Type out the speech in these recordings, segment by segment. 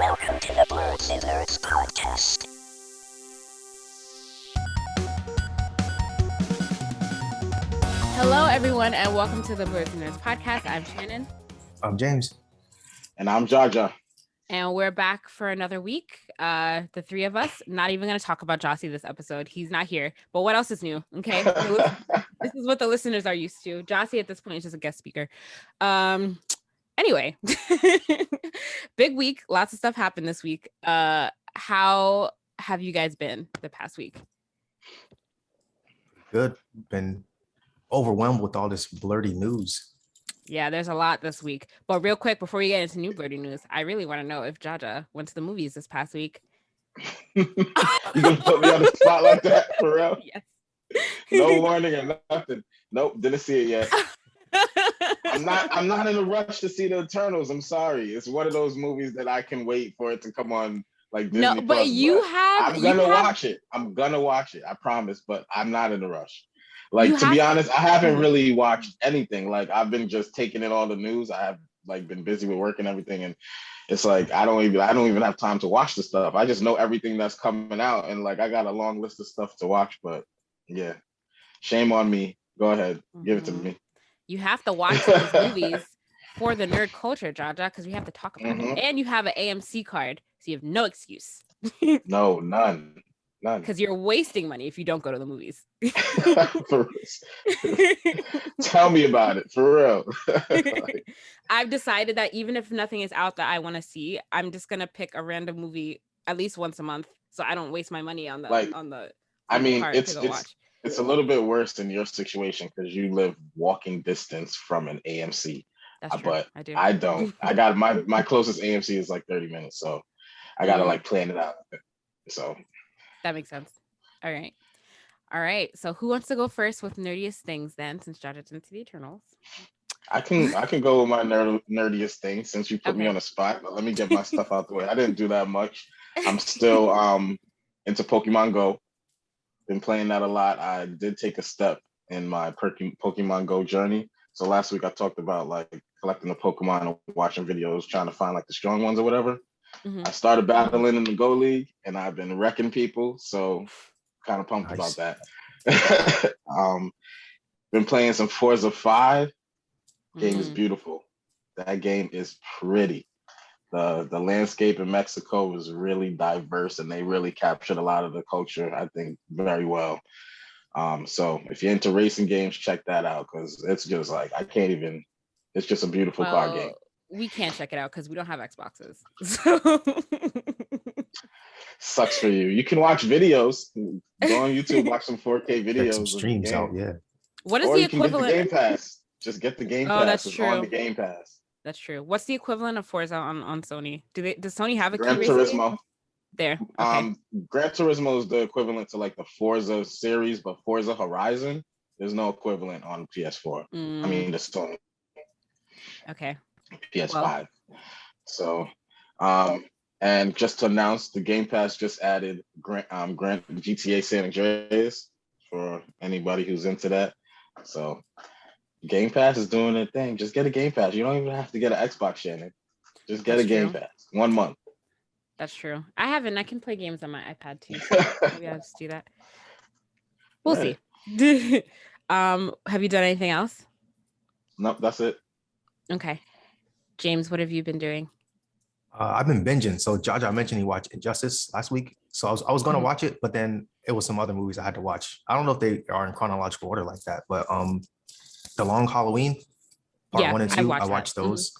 Welcome to the Blerdsnerds podcast. Hello, everyone, and welcome to the Blerdsnerds podcast. I'm Shannon. I'm James. And I'm Jaja. And we're back for another week. The three of us, not even going to talk about Jossie this episode. He's not here. But what else is new? Okay. This is what the listeners are used to. Jossie at this point is just a guest speaker. Anyway, big week. Lots of stuff happened this week. How have you guys been the past week? Good. Been overwhelmed with all this blurty news. Yeah, there's a lot this week. But real quick, before we get into new blurty news, I really want to know if Jaja went to the movies this past week. You gonna put me on the spot like that for real? Yes. No warning or nothing. Nope, didn't see it yet. I'm not in a rush to see the Eternals. I'm sorry. It's one of those movies that I can wait for it to come on like Disney. No, but Plus, you but have. I'm gonna watch it. I'm gonna watch it. I promise. But I'm not in a rush. Like, to be honest, I haven't really watched anything. Like, I've been just taking in all the news. I have like been busy with work and everything, and it's like I don't even have time to watch the stuff. I just know everything that's coming out, and like I got a long list of stuff to watch. But yeah, shame on me. Go ahead, give it to me. You have to watch these movies for the nerd culture, Jaja, because we have to talk about it. And you have an AMC card, so you have no excuse. No, none. Because you're wasting money if you don't go to the movies. Tell me about it, for real. I've decided that even if nothing is out that I want to see, I'm just gonna pick a random movie at least once a month, so I don't waste my money on the. It's a little bit worse in your situation because you live walking distance from an AMC. That's true. But I do. I don't. I got my closest AMC is like 30 minutes, so I gotta like plan it out. So that makes sense. All right. So who wants to go first with nerdiest things then, since Jaja's into the Eternals? I can go with my nerdiest thing since you put me on the spot. But let me get my stuff out the way. I didn't do that much. I'm still into Pokemon Go. Been playing that a lot. I did take a step in my Pokemon Go journey. So last week I talked about like collecting the Pokemon and watching videos, trying to find like the strong ones or whatever. I started battling in the Go League and I've been wrecking people. So kind of pumped about that. Been playing some Forza 5. Game is beautiful. That game is pretty. The landscape in Mexico is really diverse and they really captured a lot of the culture, I think, very well. So if you're into racing games, check that out because it's just like it's just a beautiful car game. We can't check it out because we don't have Xboxes. So sucks for you. You can watch videos. Go on YouTube, watch some 4K videos. Check some streams out, yeah. What is or the you equivalent? Can get the Game Pass. Just get the Game Pass. That's true. On the Game Pass. That's true. What's the equivalent of Forza on Sony? Does Sony have a Gran key Turismo? There. Okay. Gran Turismo is the equivalent to like the Forza series, but Forza Horizon, there's no equivalent on PS4. I mean, the Sony. Okay. PS5. Well. So, and just to announce, the Game Pass just added GTA San Andreas for anybody who's into that. So, Game Pass is doing their thing. Just get a Game Pass. You don't even have to get an Xbox, Shannon. Just get a Game Pass. 1 month. That's true. I haven't. I can play games on my iPad too. So maybe I'll just do that. We'll see. Have you done anything else? Nope, that's it. Okay. James, what have you been doing? I've been binging. So Jaja mentioned he watched Injustice last week. So I was going to watch it, but then it was some other movies I had to watch. I don't know if they are in chronological order like that, but The Long Halloween, part 1 and 2, I watched those.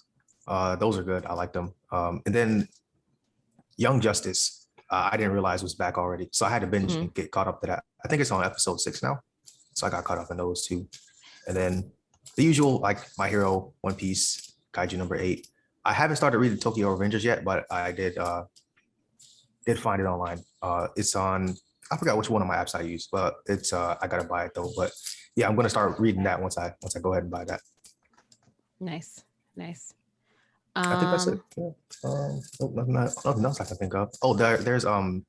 Those are good. I like them. And then Young Justice, I didn't realize was back already. So I had to binge and get caught up to that. I think it's on episode 6 now. So I got caught up in those too. And then the usual, like My Hero, One Piece, Kaiju number 8. I haven't started reading Tokyo Revengers yet, but I did find it online. It's on, I forgot which one of my apps I use, but it's I gotta buy it though. But yeah, I'm gonna start reading that once I go ahead and buy that. Nice. I think that's it. Yeah. Nothing else I can think of. Oh, there's the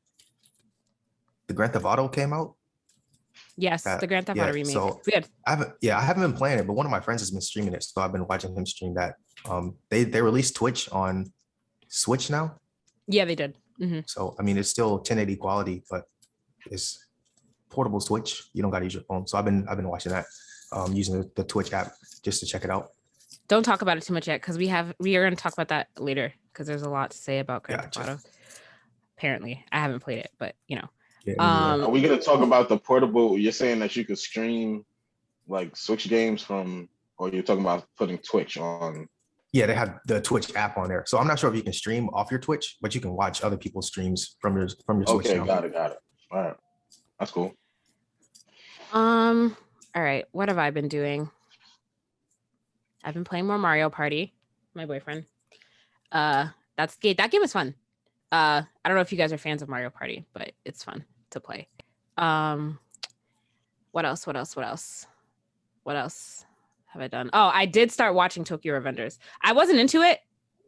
Grand Theft Auto came out. Yes, the Grand Theft Auto remake. So good. I haven't been playing it, but one of my friends has been streaming it, so I've been watching him stream that. They released Twitch on Switch now. Yeah, they did. So I mean, it's still 1080 quality, but it's portable Twitch. You don't got to use your phone. So I've been watching that, using the Twitch app just to check it out. Don't talk about it too much yet, because we are going to talk about that later, because there's a lot to say about Grand Theft Auto. Apparently, I haven't played it, but you know. Yeah, are we gonna talk about the portable? You're saying that you could stream like Switch games from, or you're talking about putting Twitch on? Yeah, they have the Twitch app on there. So I'm not sure if you can stream off your Twitch, but you can watch other people's streams from your Switch. Okay, got it. All right, that's cool. All right, what have I been doing? I've been playing more Mario Party. My boyfriend. That game was fun. I don't know if you guys are fans of Mario Party, but it's fun to play. What else have I done? Oh, I did start watching Tokyo Revengers. I wasn't into it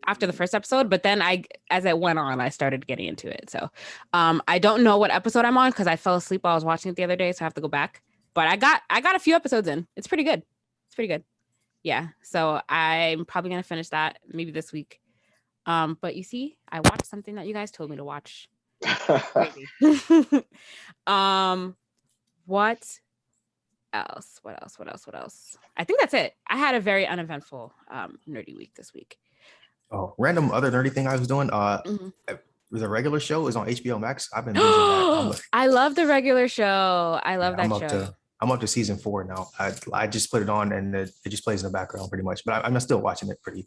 after the first episode, but then as it went on, I started getting into it. So I don't know what episode I'm on because I fell asleep while I was watching it the other day, so I have to go back. But I got a few episodes in. It's pretty good. Yeah. So I'm probably gonna finish that maybe this week. But you see, I watched something that you guys told me to watch. Crazy. What else? I think that's it. I had a very uneventful nerdy week this week. Oh, random other nerdy thing I was doing. The regular show is on HBO Max. I've been binging that. I love the regular show. I love that show. I'm up to season 4 now. I just put it on and it just plays in the background pretty much. But I'm still watching it pretty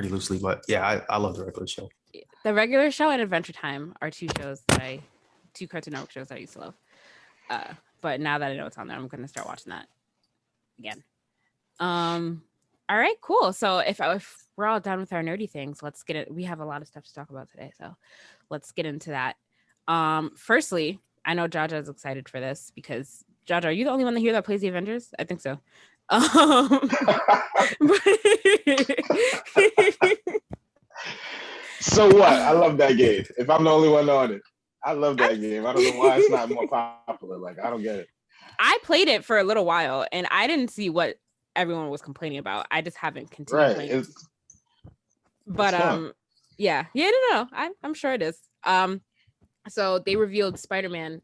loosely. But yeah, I love the regular show. The regular show and Adventure Time are two Cartoon Network shows that I used to love. But now that I know it's on there, I'm going to start watching that again. All right, cool. So if we're all done with our nerdy things, let's get it. We have a lot of stuff to talk about today, so let's get into that. Firstly, I know Jaja's excited for this because Jaja, are you the only one here that plays the Avengers? I think so. So what? I love that game. If I'm the only one on it, I love that game. I don't know why it's not more popular. Like, I don't get it. I played it for a little while and I didn't see what everyone was complaining about. I just haven't continued playing. But yeah, no. I'm sure it is. So they revealed Spider-Man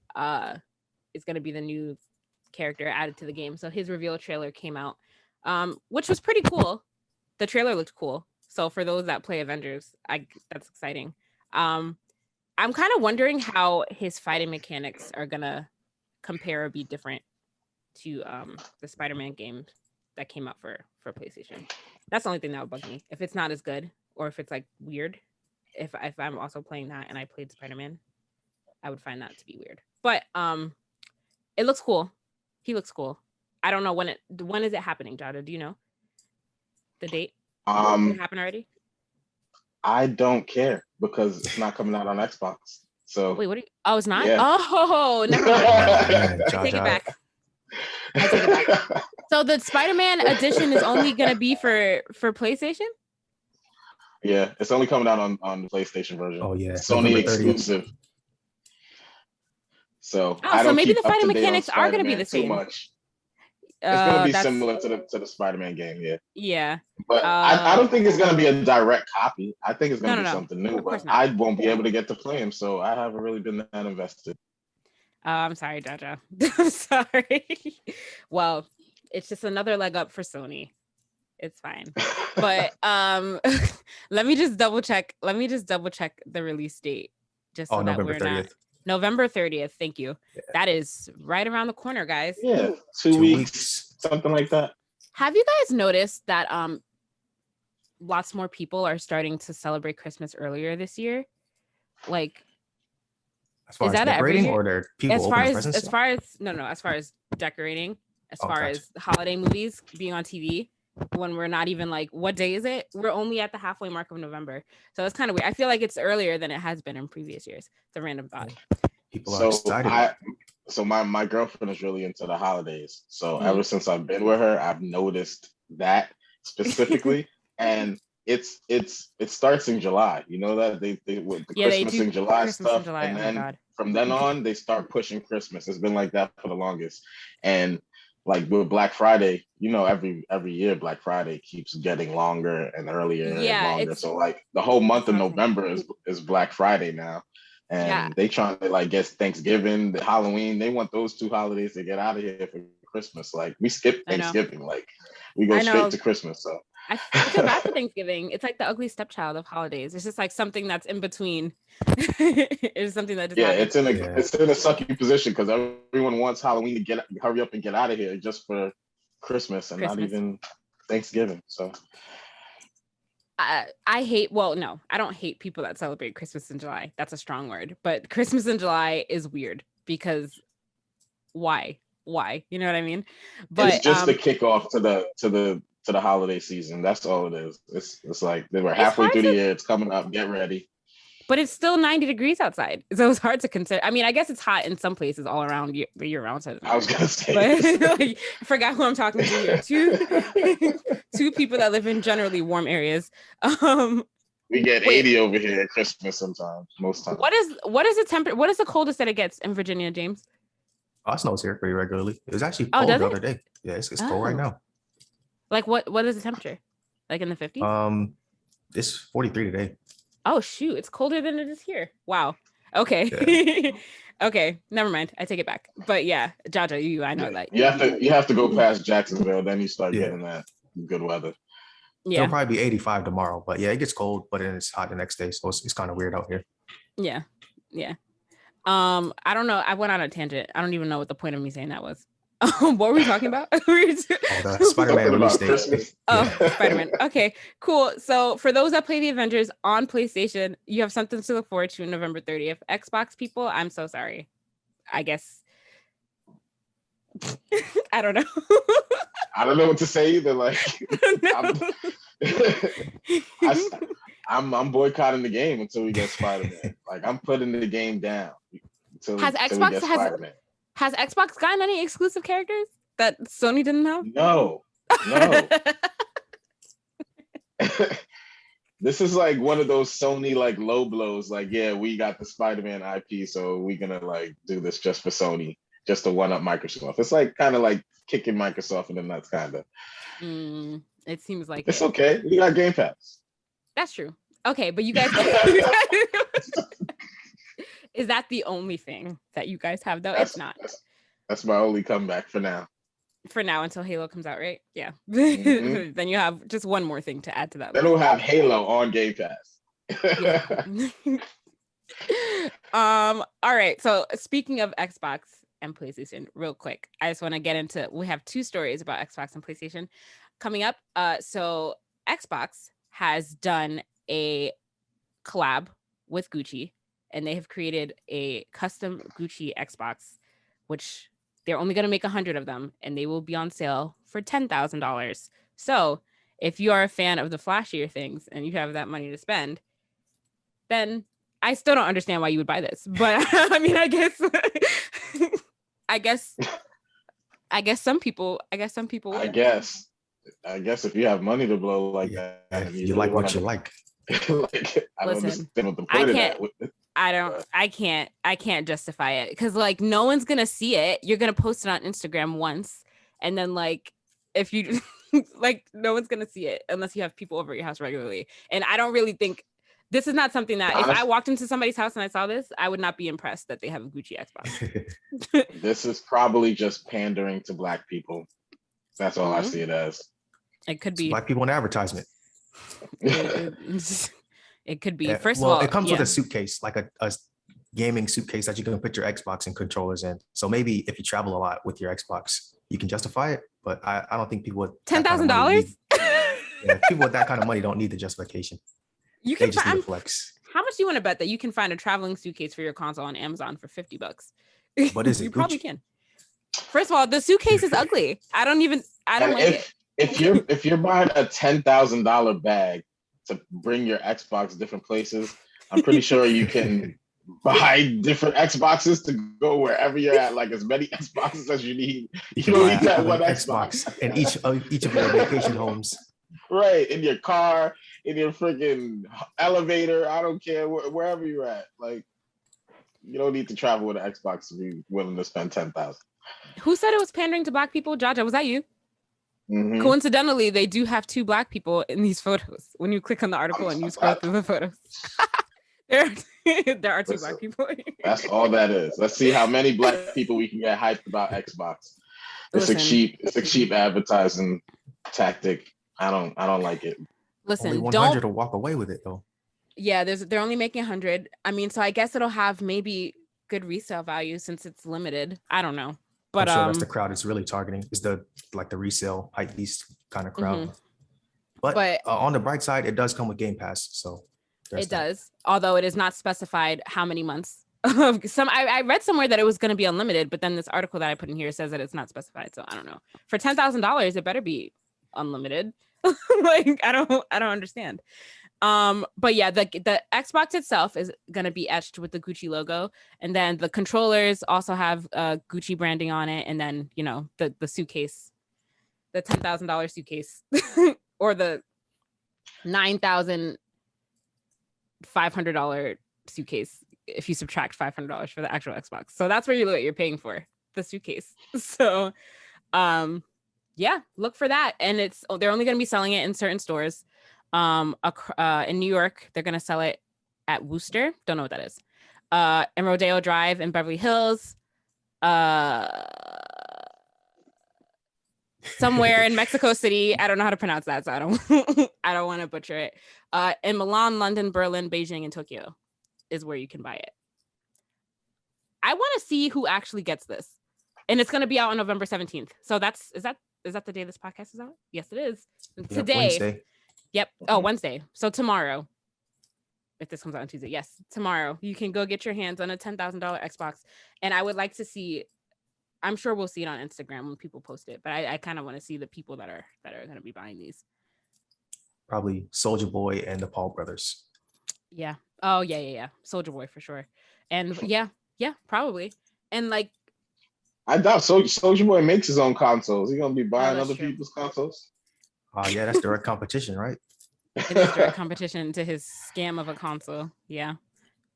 is going to be the new character added to the game. So his reveal trailer came out, which was pretty cool. The trailer looked cool. So for those that play Avengers, that's exciting. I'm kind of wondering how his fighting mechanics are gonna compare or be different to the Spider-Man game that came out for PlayStation. That's the only thing that would bug me. If it's not as good or if it's like weird, if I'm also playing that and I played Spider-Man, I would find that to be weird. But it looks cool. He looks cool. I don't know when is it happening, Jada? Do you know the date? Did it happen already? I don't care because it's not coming out on Xbox. So wait, what? Oh, it's not. Yeah. Oh, never mind. I take it back. So the Spider-Man edition is only gonna be for PlayStation. Yeah, it's only coming out on the PlayStation version. Oh yeah, Sony exclusive. So so maybe the fighting mechanics are gonna be the same. Much. It's gonna be similar to the Spider-Man game, yeah. Yeah. But I don't think it's gonna be a direct copy. I think it's gonna be something new. But I won't be able to get to play him, so I haven't really been that invested. Oh, I'm sorry, Jaja. I'm sorry. Well, it's just another leg up for Sony. It's fine. But let me just double check the release date. Just so that November 30th. November 30th. Thank you. Yeah. That is right around the corner, guys. Yeah, 2 weeks, something like that. Have you guys noticed that lots more people are starting to celebrate Christmas earlier this year? Like, as far as decorating, or their people as far as decorating, as far as holiday movies being on TV, when we're not even like, what day is it? We're only at the halfway mark of November. So it's kind of weird. I feel like it's earlier than it has been in previous years. It's a random thought. People are excited. So my girlfriend is really into the holidays. So ever since I've been with her, I've noticed that specifically. And it starts in July. You know that they with the Christmas in July stuff. And then from then on, they start pushing Christmas. It's been like that for the longest. And like with Black Friday, every year Black Friday keeps getting longer and earlier and Yeah, longer. So like the whole month it's of nonsense. November is Black Friday now. Yeah, And they trying to like get Thanksgiving, the Halloween. They want those two holidays to get out of here for Christmas. Like we skip I know. Thanksgiving. Like we go I straight know. to Christmas. So I feel bad for Thanksgiving. It's like the ugly stepchild of holidays. It's just like something that's in between. It's something that just yeah, happens. it's in a sucky position because everyone wants Halloween to hurry up and get out of here just for Christmas and not Christmas. even Thanksgiving. So I hate, well, no, I don't hate people that celebrate Christmas in July. That's a strong word. But Christmas in July is weird because why? You know what I mean? But it's just the kickoff to the holiday season. That's all it is. It's like they were halfway through the year. It's coming up. Get ready. But it's still 90 degrees outside. So it's hard to consider. I mean, I guess it's hot in some places all around the year round. So I was going to say. But like, I forgot who I'm talking to here. Two people that live in generally warm areas. We get 80 over here at Christmas sometimes, most times. What is the temperature? What is the coldest that it gets in Virginia, James? Oh, it snows here pretty regularly. It was actually cold the other day. Yeah, it's cold right now. Like what is the temperature? Like in the 50s? It's 43 today. Oh shoot, it's colder than it is here. Wow. Okay. Yeah. Okay, never mind. I take it back. But yeah, Jaja, I know that. You have to go past Jacksonville, then you start getting that good weather. Yeah. It'll probably be 85 tomorrow, but yeah, it gets cold, but then it's hot the next day. So it's kind of weird out here. Yeah. Yeah. I don't know. I went on a tangent. I don't even know what the point of me saying that was. What were we talking about? The Spider-Man release date. Spider-Man. Okay, cool. So for those that play the Avengers on PlayStation, you have something to look forward to November 30th. Xbox people, I'm so sorry. I guess. I don't know. I don't know what to say either. Like, I'm boycotting the game until we get Spider-Man. Like, I'm putting the game down until we get Spider-Man. Has Xbox gotten any exclusive characters that Sony didn't have? No. This is like one of those Sony like low blows. Like, yeah, we got the Spider-Man IP, so we're gonna like do this just for Sony, just to one up Microsoft. It's like kind of like kicking Microsoft in the nuts, kind of. It seems like it's okay. We got Game Pass. That's true. Okay, but you guys. Is that the only thing that you guys have though? It's not. That's my only comeback for now. For now, until Halo comes out, right? Yeah. Mm-hmm. Then you have just one more thing to add to that. Then we'll have Halo on Game Pass. All right. So speaking of Xbox and PlayStation, real quick, I just want to get into. We have two stories about Xbox and PlayStation coming up. So Xbox has done a collab with Gucci. And they have created a custom Gucci Xbox, which they're only going to make 100 of them, and they will be on sale for $10,000. So if you are a fan of the flashier things and you have that money to spend, then I still don't understand why you would buy this. But I mean, I guess some people would. I guess if you have money to blow like that, you like what you like. Like, I don't understand what the point of that. I can't justify it because like no one's gonna see it. You're gonna post it on Instagram once, and then like if you like no one's gonna see it unless you have people over at your house regularly. And I don't really think this is not something that if I walked into somebody's house and I saw this, I would not be impressed that they have a Gucci Xbox. This is probably just pandering to Black people. That's all I see it as. It could be Black people in advertisement. It could be. First of all, it comes with a suitcase, like a gaming suitcase that you can put your Xbox and controllers in. So maybe if you travel a lot with your Xbox, you can justify it. But I don't think people with $10,000. People with that kind of money don't need the justification. You can just need a flex. How much do you want to bet that you can find a traveling suitcase for your console on Amazon for $50? What is it? You probably can. First of all, the suitcase is ugly. I don't like it. If you're buying a $10,000 bag to bring your Xbox different places, I'm pretty sure you can buy different Xboxes to go wherever you're at, like as many Xboxes as you need. You don't need that one Xbox in each of your vacation homes. Right, in your car, in your freaking elevator. I don't care wherever you're at. Like, you don't need to travel with an Xbox to be willing to spend $10,000. Who said it was pandering to black people? Jaja, was that you? Mhm. Coincidentally, they do have 2 black people in these photos. When you click on the article and you scroll through the photos, there are 2 Listen, black people. that's all that is. Let's see how many black people we can get hyped about Xbox. It's a cheap advertising tactic. I don't like it. Only Listen, 100 don't. will walk away with it though. Yeah, they're only making 100. I mean, so I guess it'll have maybe good resale value since it's limited. I don't know, but I'm sure that's the crowd it's really targeting. Is the resale hype beast kind of crowd. Mhm. But, But on the bright side, it does come with Game Pass, so there's it that. does, although it is not specified how many months. I read somewhere that it was going to be unlimited, but then this article that I put in here says that it's not specified. So I don't know. For $10,000, it better be unlimited. Like I don't understand. But yeah, the Xbox itself is going to be etched with the Gucci logo, and then the controllers also have Gucci branding on it, and then the suitcase, the $10,000 suitcase, or the $9,500 suitcase if you subtract $500 for the actual Xbox. So that's what you're paying for, the suitcase. So yeah, look for that. And they're only going to be selling it in certain stores. In New York, they're going to sell it at Wooster. Don't know what that is. And Rodeo Drive in Beverly Hills. Somewhere in Mexico City. I don't know how to pronounce that, so I don't I don't want to butcher it. In Milan, London, Berlin, Beijing, and Tokyo is where you can buy it. I want to see who actually gets this. And it's going to be out on November 17th. So is that the day this podcast is out? Yes, it is. Today. Wednesday. Yep. Oh, Wednesday. So tomorrow. If this comes out on Tuesday. Yes, tomorrow. You can go get your hands on a $10,000 Xbox. And I would like to see, I'm sure we'll see it on Instagram when people post it, but I kind of want to see the people that are going to be buying these. Probably Soulja Boy and the Paul brothers. Yeah. Oh, yeah. Soulja Boy for sure. And yeah, probably. And like, I doubt Soulja Boy makes his own consoles. He's gonna be buying other true. people's consoles. Yeah, that's direct competition, right? It is direct competition to his scam of a console. Yeah.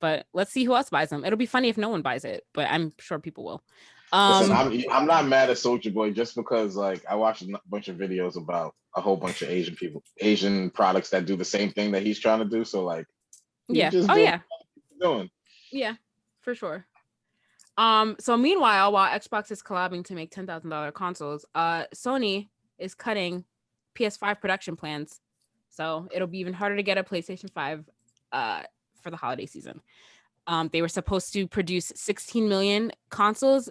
But let's see who else buys them. It'll be funny if no one buys it, but I'm sure people will. Listen, I'm not mad at Soulja Boy just because like I watched a bunch of videos about a whole bunch of Asian products that do the same thing that he's trying to do. So like, yeah. Doing. Yeah, for sure. So meanwhile, while Xbox is collabing to make $10,000 consoles, Sony is cutting PS5 production plans. So it'll be even harder to get a PlayStation 5 for the holiday season. They were supposed to produce 16 million consoles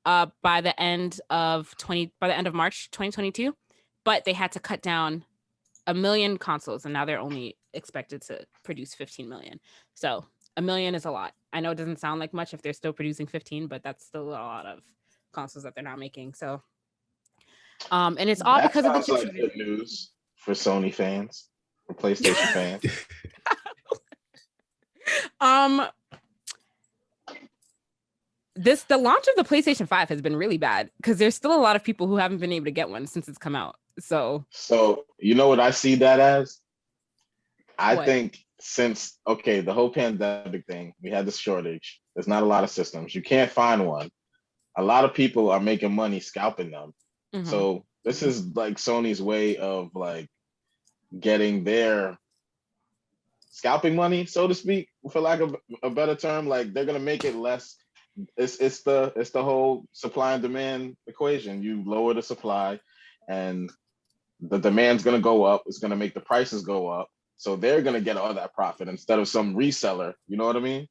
by the end of March 2022, but they had to cut down 1 million consoles, and now they're only expected to produce 15 million. So 1 million is a lot. I know it doesn't sound like much if they're still producing 15, but that's still a lot of consoles that they're not making. So, and it's all because of the chip shortage. Good news for Sony fans, for PlayStation fans. The launch of the PlayStation 5 has been really bad because there's still a lot of people who haven't been able to get one since it's come out. So you know what I see that as? I think since the whole pandemic thing, we had this shortage. There's not a lot of systems. You can't find one. A lot of people are making money scalping them. Mm-hmm. So this is like Sony's way of like getting their scalping money, so to speak, for lack of a better term. Like they're gonna make it less. It's the whole supply and demand equation. You lower the supply, and the demand's gonna go up. It's gonna make the prices go up. So they're gonna get all that profit instead of some reseller. You know what I mean?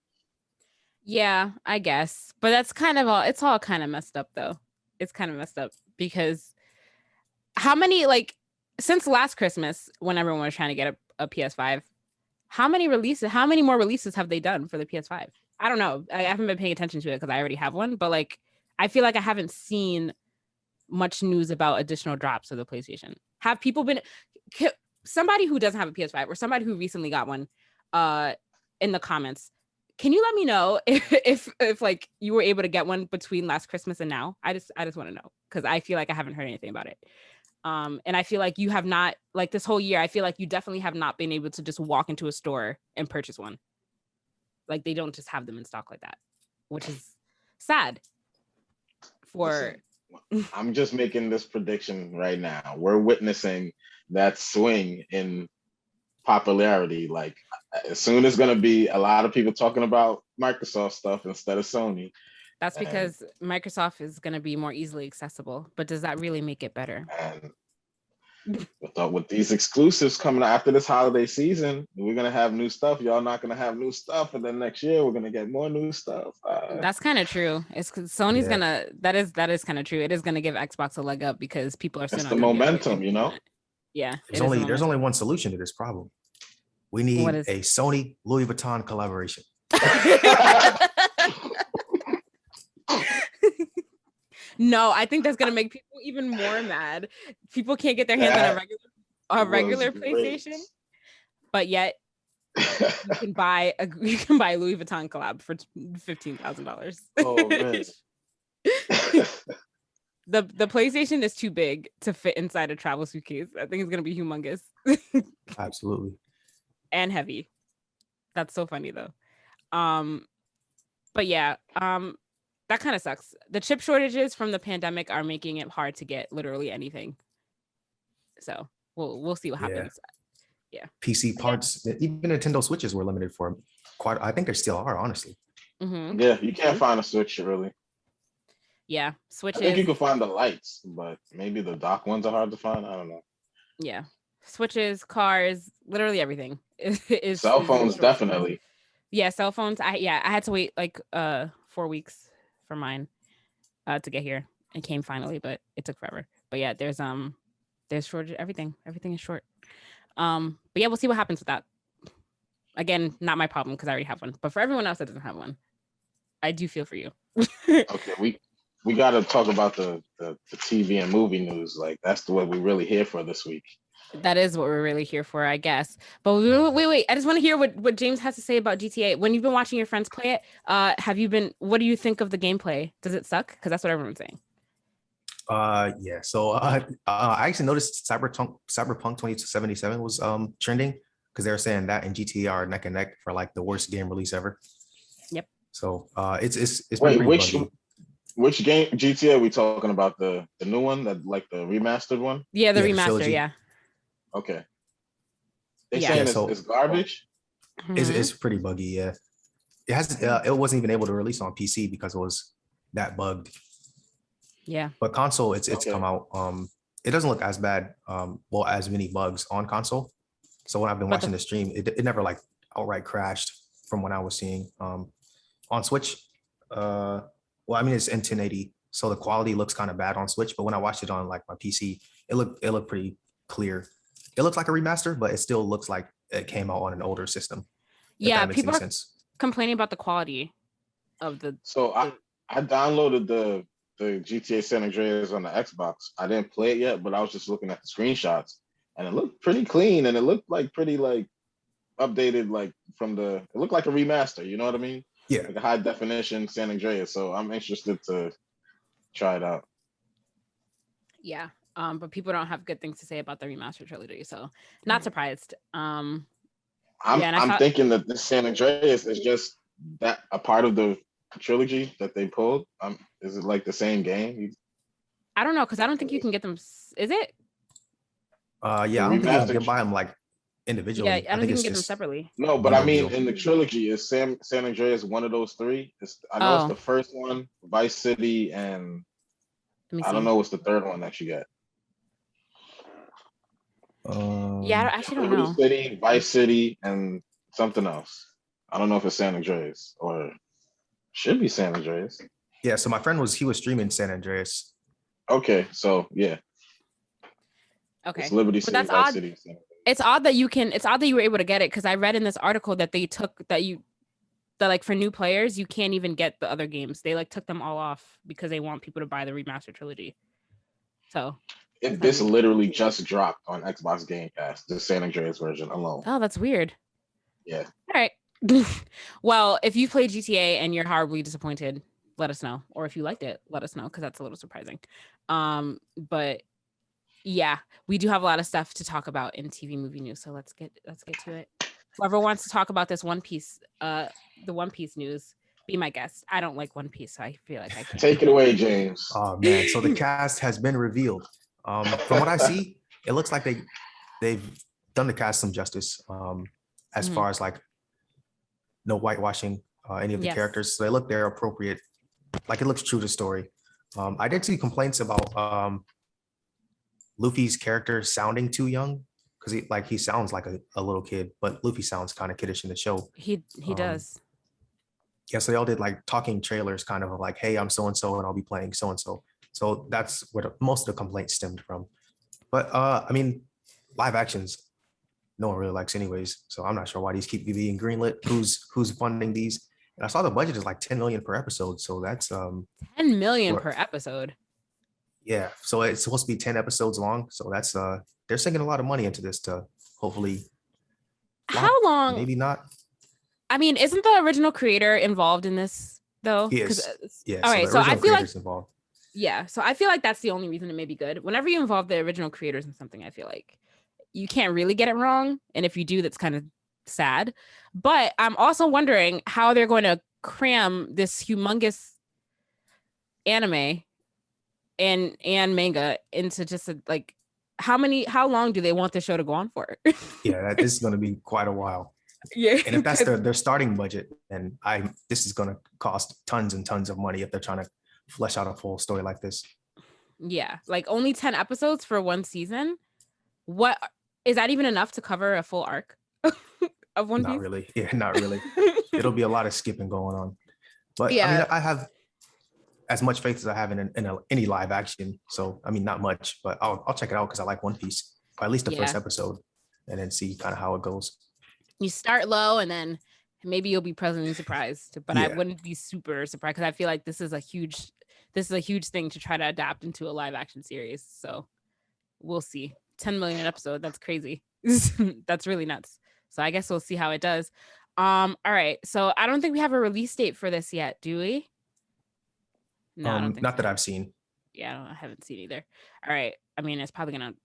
Yeah, I guess. But that's kind of all. It's all kind of messed up, though. It's kind of messed up because how many since last Christmas, when everyone was trying to get a PS5, how many more releases have they done for the PS5? I don't know. I haven't been paying attention to it because I already have one. But I feel like I haven't seen much news about additional drops of the PlayStation. Have people been? Somebody who doesn't have a PS5 or somebody who recently got one, in the comments, can you let me know if you were able to get one between last Christmas and now? I just want to know because I feel like I haven't heard anything about it. And I feel like you have not, this whole year, I feel like you definitely have not been able to just walk into a store and purchase one. They don't just have them in stock like that, which is sad for I'm just making this prediction right now. We're witnessing that swing in popularity. Like, as soon as going to be a lot of people talking about Microsoft stuff instead of Sony. that's because Microsoft is going to be more easily accessible. But does that really make it better? And with these exclusives coming after this holiday season, we're gonna have new stuff. Y'all not gonna have new stuff, and then next year we're gonna get more new stuff. That's kind of true. It's because Sony's gonna. That is kind of true. It is gonna give Xbox a leg up because people are still It's not the gonna be able to momentum, you know. Yeah, There's only one solution to this problem. We need a Sony Louis Vuitton collaboration. No, I think that's gonna make people even more mad. People can't get their hands on a regular PlayStation, but yet you can buy Louis Vuitton collab for $15,000. Oh man. The PlayStation is too big to fit inside a travel suitcase. I think it's gonna be humongous. Absolutely. And heavy. That's so funny though. But yeah, that kind of sucks. The chip shortages from the pandemic are making it hard to get literally anything. So we'll see what happens. Yeah. PC parts, even Nintendo Switches were limited for quite. I think they still are, honestly. Mm-hmm. Yeah, you can't find a Switch really. Yeah, Switches. I think you can find the lights, but maybe the dock ones are hard to find. I don't know. Yeah, Switches, cars, literally everything. Cell phones definitely. Yeah, cell phones. I had to wait like 4 weeks for mine to get here. It came finally, but it took forever. But yeah, there's shortage. Everything is short. But yeah, we'll see what happens with that. Again, not my problem because I already have one. But for everyone else that doesn't have one, I do feel for you. Okay, we got to talk about the TV and movie news. Like that's what we're really here for this week. That is what we're really here for, I guess. But wait. I just want to hear what James has to say about GTA. When you've been watching your friends play it, what do you think of the gameplay? Does it suck? Because that's what everyone's saying. Yeah. So I actually noticed Cyberpunk 2077 was trending because they were saying that and GTA are neck and neck for like the worst game release ever. Yep. So it's wait, which game GTA are we talking about? The new one, that like the remastered one? Yeah, the remaster. Yeah. Okay. They saying it's garbage. It's pretty buggy. Yeah. It has. It wasn't even able to release on PC because it was that bugged. Yeah. But console, it's come out. It doesn't look as bad. Well, as many bugs on console. So when I've been watching the stream, it never like outright crashed from what I was seeing. On Switch, well, I mean it's in 1080, so the quality looks kind of bad on Switch. But when I watched it on like my PC, it looked pretty clear. It looks like a remaster, but it still looks like it came out on an older system. Yeah, people are complaining about the quality of the. So I downloaded the GTA San Andreas on the Xbox. I didn't play it yet, but I was just looking at the screenshots, and it looked pretty clean, and it looked like pretty like updated, like it looked like a remaster. You know what I mean? Yeah. Like a high definition San Andreas. So I'm interested to try it out. Yeah. But people don't have good things to say about the remaster trilogy, so not surprised. I'm thinking that this San Andreas is just that a part of the trilogy that they pulled. Is it like the same game? I don't know because I don't think you can get them. Is it? Yeah, I don't think you can buy them like individually. Yeah, I don't think you can get them separately. No, but I mean, in the trilogy, is San Andreas one of those three? I know it's the first one, Vice City, and I don't know what's the third one that you get. Yeah, I actually don't know. City, Vice City, and something else. I don't know if it's San Andreas or should be San Andreas. Yeah, so my friend was streaming San Andreas. Okay, so yeah. Okay, it's Liberty City, that's Vice odd. City. It's odd that you were able to get it because I read in this article that like for new players you can't even get the other games. They like took them all off because they want people to buy the remaster trilogy. So. This literally just dropped on Xbox Game Pass, the San Andreas version alone. Oh, that's weird. Yeah. All right. Well, if you played GTA and you're horribly disappointed, let us know. Or if you liked it, let us know because that's a little surprising. But yeah, we do have a lot of stuff to talk about in TV movie news. So let's get to it. Whoever wants to talk about this One Piece, the One Piece news, Be my guest. I don't like One Piece, so I feel like I can't. Take it away, James. Oh man, so the cast has been revealed. From what I see, it looks like they've done the cast some justice. As far as like no whitewashing any of the characters, so they're appropriate. Like it looks true to the story. I did see complaints about Luffy's character sounding too young because he sounds like a little kid, but Luffy sounds kind of kiddish in the show. He does. Yeah, so they all did like talking trailers, kind of like, "Hey, I'm so and so, and I'll be playing so and so." So that's where most of the complaints stemmed from. But I mean, live actions, no one really likes anyways. So I'm not sure why these keep being greenlit. Who's funding these? And I saw the budget is like 10 million per episode. So that's 10 million per episode. Yeah. So it's supposed to be 10 episodes long. So that's they're sinking a lot of money into this to hopefully. How long? Maybe not. I mean, isn't the original creator involved in this though? He is. Yeah. All right. So I feel like involved. Yeah. So I feel like that's the only reason it may be good. Whenever you involve the original creators in something, I feel like you can't really get it wrong. And if you do, that's kind of sad. But I'm also wondering how they're going to cram this humongous anime and manga into just how long do they want the show to go on for? Yeah, this is going to be quite a while. Yeah. And if that's their starting budget, then this is going to cost tons and tons of money if they're trying to flesh out a full story like this. Yeah, like only 10 episodes for one season. What is that even enough to cover a full arc of One Piece? Not really. Yeah, not really. It'll be a lot of skipping going on. But yeah. I mean, I have as much faith as I have in any live action. So I mean, not much, but I'll check it out because I like One Piece, or at least the first episode, and then see kind of how it goes. You start low and then maybe you'll be pleasantly surprised, but I wouldn't be super surprised because I feel like this is a huge thing to try to adapt into a live action series. So we'll see. 10 million an episode. That's crazy. That's really nuts. So I guess we'll see how it does. All right. So I don't think we have a release date for this yet, do we? No, I don't think not that I've seen. Yeah, I haven't seen either. All right. I mean, it's probably I'm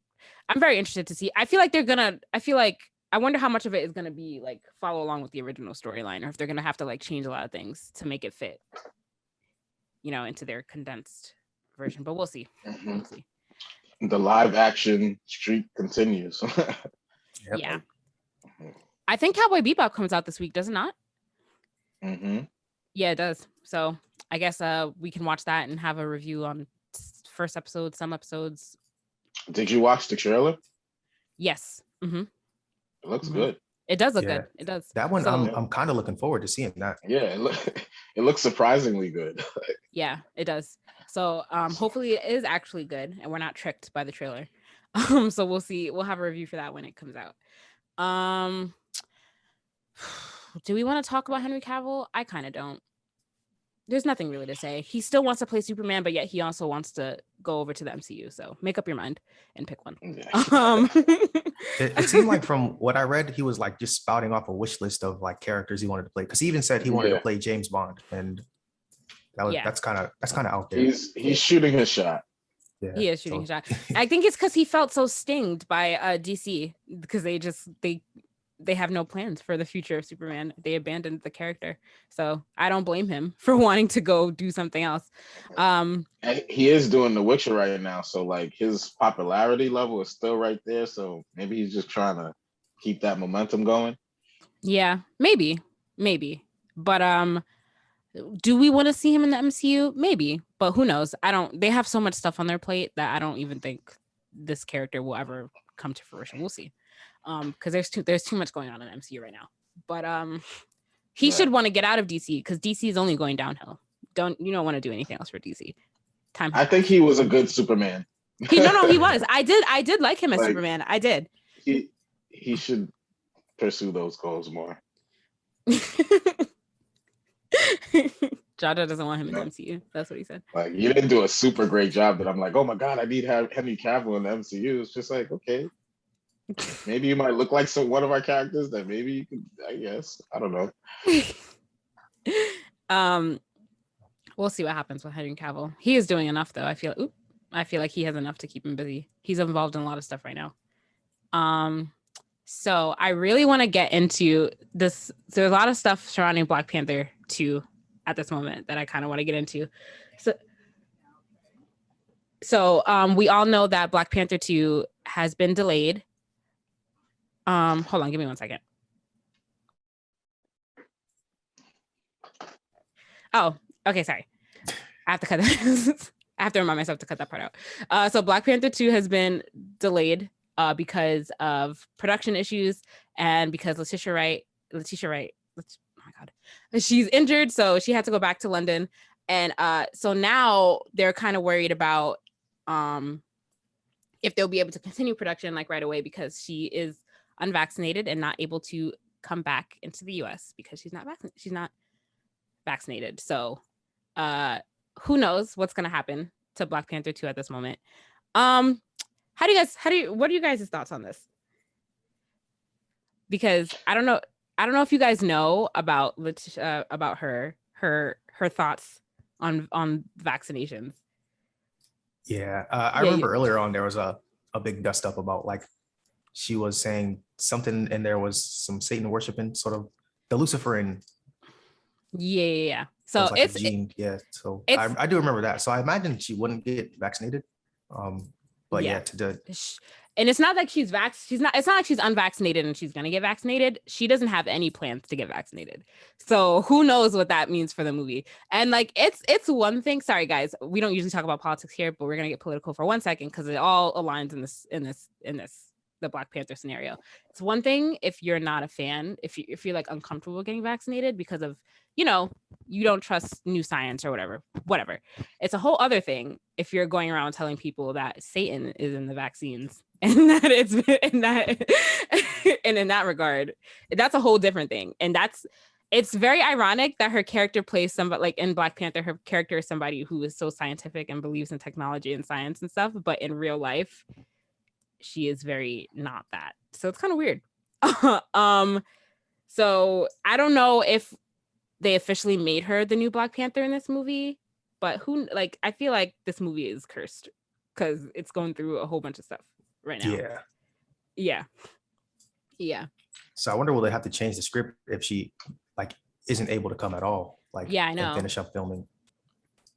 very interested to see. I wonder how much of it is going to be like follow along with the original storyline, or if they're going to have to like change a lot of things to make it fit, into their condensed version. But we'll see. Mm-hmm. We'll see. The live action streak continues. Yep. Yeah. I think Cowboy Bebop comes out this week, does it not? Mm-hmm. Yeah, it does. So I guess we can watch that and have a review on first episode, some episodes. Did you watch the trailer? Yes. Mm-hmm. It looks good. It does look good. It does. That one, I'm kind of looking forward to seeing that. Yeah, it looks surprisingly good. Yeah, it does. So hopefully it is actually good and we're not tricked by the trailer. So we'll see. We'll have a review for that when it comes out. Do we want to talk about Henry Cavill? I kind of don't. There's nothing really to say. He still wants to play Superman, but yet he also wants to go over to the MCU. So make up your mind and pick one. Yeah. It seemed like from what I read, he was like just spouting off a wish list of like characters he wanted to play. Because he even said he wanted to play James Bond, and that's kind of out there. He's shooting his shot. Yeah, he is shooting his shot. I think it's because he felt so stinged by DC because they have no plans for the future of Superman. They abandoned the character. So I don't blame him for wanting to go do something else. And he is doing The Witcher right now. So like his popularity level is still right there. So maybe he's just trying to keep that momentum going. Yeah, maybe. But do we want to see him in the MCU? Maybe, but who knows? They have so much stuff on their plate that I don't even think this character will ever come to fruition. We'll see. Because there's too much going on in MCU right now. But he should want to get out of DC because DC is only going downhill. You don't want to do anything else for DC. I think he was a good Superman. He was. I did like him as Superman. I did. He should pursue those goals more. Jaja doesn't want him in the MCU. That's what he said. Like you didn't do a super great job that I'm like, oh my God, I need Henry Cavill in the MCU. It's just like, okay. Maybe you might look like one of our characters that maybe you could, I guess. I don't know. We'll see what happens with Henry Cavill. He is doing enough though. I feel like he has enough to keep him busy. He's involved in a lot of stuff right now. So I really want to get into this. There's a lot of stuff surrounding Black Panther 2 at this moment that I kind of want to get into. So we all know that Black Panther 2 has been delayed. Hold on, give me 1 second. Oh, okay, sorry. I have to cut that. I have to remind myself to cut that part out. So Black Panther 2 has been delayed because of production issues and because Letitia Wright, oh my God, she's injured, so she had to go back to London. And so now they're kind of worried about if they'll be able to continue production like right away because she is unvaccinated and not able to come back into the US because she's not vaccinated. So who knows what's gonna happen to Black Panther 2 at this moment. What are you guys' thoughts on this? Because I don't know if you guys know about her thoughts on vaccinations. Yeah, I remember earlier on there was a big dust up about like she was saying something and there was some Satan worshiping, sort of the Luciferian. Yeah. So like a gene. So I do remember that. So I imagine she wouldn't get vaccinated. But and it's not like it's not like she's unvaccinated and she's gonna get vaccinated. She doesn't have any plans to get vaccinated. So who knows what that means for the movie. And like it's one thing. Sorry guys, we don't usually talk about politics here, but we're gonna get political for 1 second because it all aligns in this the Black Panther scenario. It's one thing if you're not a fan, if you're like uncomfortable getting vaccinated because of, you know, you don't trust new science or whatever. It's a whole other thing if you're going around telling people that Satan is in the vaccines and that it's in that and in that regard, that's a whole different thing. And it's very ironic that her character plays somebody like in Black Panther, her character is somebody who is so scientific and believes in technology and science and stuff, but in real life, she is very not that. So it's kind of weird. So I don't know if they officially made her the new Black Panther in this movie, but I feel like this movie is cursed because it's going through a whole bunch of stuff right now. Yeah. So I wonder will they have to change the script if she like isn't able to come at all? Like I know. And finish up filming.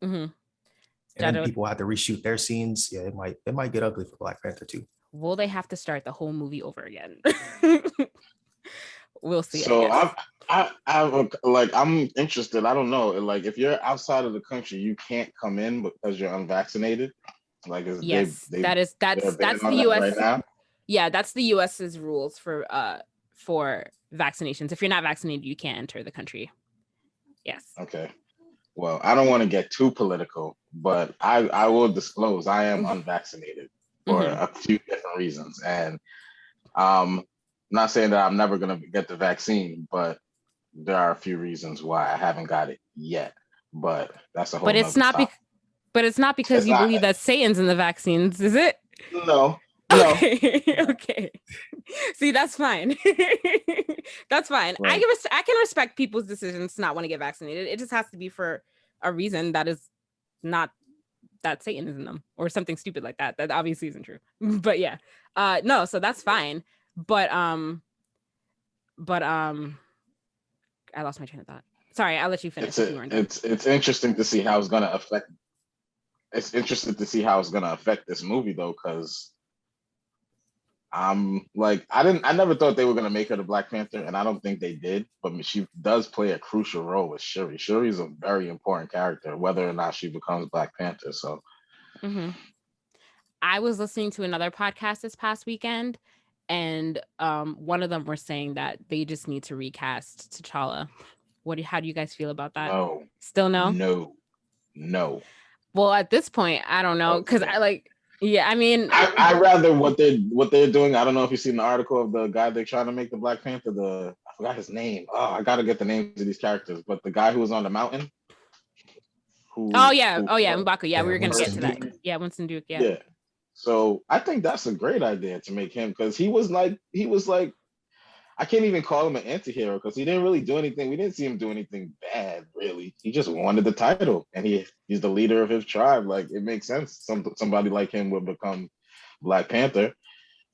Mm-hmm. And then people have to reshoot their scenes. Yeah, it might get ugly for Black Panther 2. Will they have to start the whole movie over again? We'll see. So I'm interested. I don't know. Like if you're outside of the country, you can't come in because you're unvaccinated. Like that's the US right now. Yeah, that's the US's rules for vaccinations. If you're not vaccinated, you can't enter the country. Yes. Okay. Well, I don't want to get too political, but I will disclose I am unvaccinated for a few different reasons. And I'm not saying that I'm never going to get the vaccine, but there are a few reasons why I haven't got it yet. But that's a whole But it's not because you believe that Satan's in the vaccines, is it? No. Okay. See, that's fine. That's fine. Right. I can respect people's decisions to not want to get vaccinated. It just has to be for a reason that is not that Satan is in them or something stupid like that. That obviously isn't true. But yeah. No, so that's fine. But I lost my train of thought. Sorry, I'll let you finish. It's interesting to see how it's gonna affect. It's interesting to see how it's gonna affect this movie though, because I never thought they were gonna make her the Black Panther, and I don't think they did. But she does play a crucial role with Shuri. Shuri is a very important character, whether or not she becomes Black Panther. So, I was listening to another podcast this past weekend, and one of them were saying that they just need to recast T'Challa. How do you guys feel about that? No. Still no? No. Well, at this point, I don't know, because I mean, I rather what they're doing. I don't know if you've seen the article of the guy they're trying to make the Black Panther. I forgot his name. Oh, I gotta get the names of these characters. But the guy who was on the mountain. M'Baku. Yeah, we were gonna get to that. Yeah, Winston Duke. Yeah. So I think that's a great idea to make him, because he was like I can't even call him an anti-hero because he didn't really do anything. We didn't see him do anything bad, really. He just wanted the title, and he's the leader of his tribe. Like, it makes sense. Somebody like him would become Black Panther.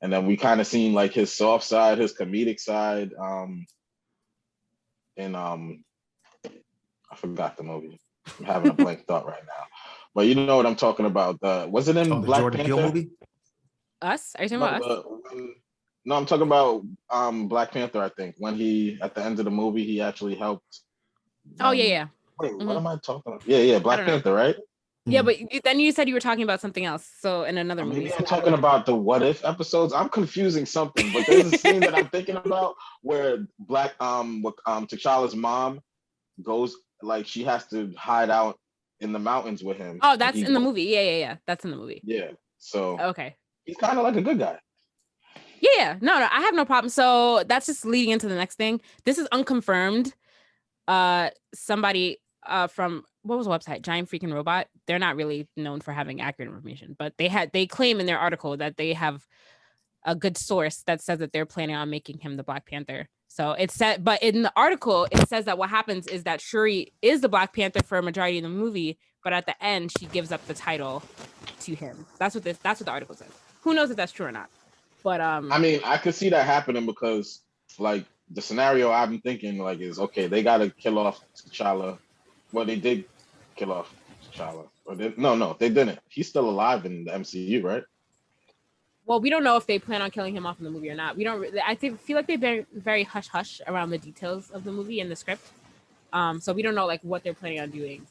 And then we kind of seen like his soft side, his comedic side, in I forgot the movie. I'm having a blank thought right now. But you know what I'm talking about. Was it in Oh, the Black Jordan Peele Panther? movie? Us? Are you talking No, about us? no, I'm talking about Black Panther, I think. When he at the end of the movie he actually helped Oh yeah, them. yeah. Wait, what Mhm. am I talking about? Yeah, I Black don't know. Panther, right? Yeah, Mhm. but then you said you were talking about something else. So in another movie. Maybe I'm talking about the What If episodes. I'm confusing something, but there's a scene that I'm thinking about where T'Challa's mom goes, like, she has to hide out in the mountains with him. Oh, and that's he in the goes- movie. Yeah. That's in the movie. Yeah, so Okay. he's kind of like a good guy. Yeah. No, I have no problem. So that's just leading into the next thing. This is unconfirmed. Somebody from what was the website? Giant Freaking Robot. They're not really known for having accurate information, but they claim in their article that they have a good source that says that they're planning on making him the Black Panther. So it said, but in the article, it says that what happens is that Shuri is the Black Panther for a majority of the movie, but at the end, she gives up the title to him. That's what the article says. Who knows if that's true or not? But I mean, I could see that happening because, like, the scenario I'm thinking, like, is okay. They got to kill off T'Challa. Well, they did kill off T'Challa. No, they didn't. He's still alive in the MCU, right? well, we don't know if they plan on killing him off in the movie or not. We don't. Feel like they've been very hush hush around the details of the movie and the script. So we don't know like what they're planning on doing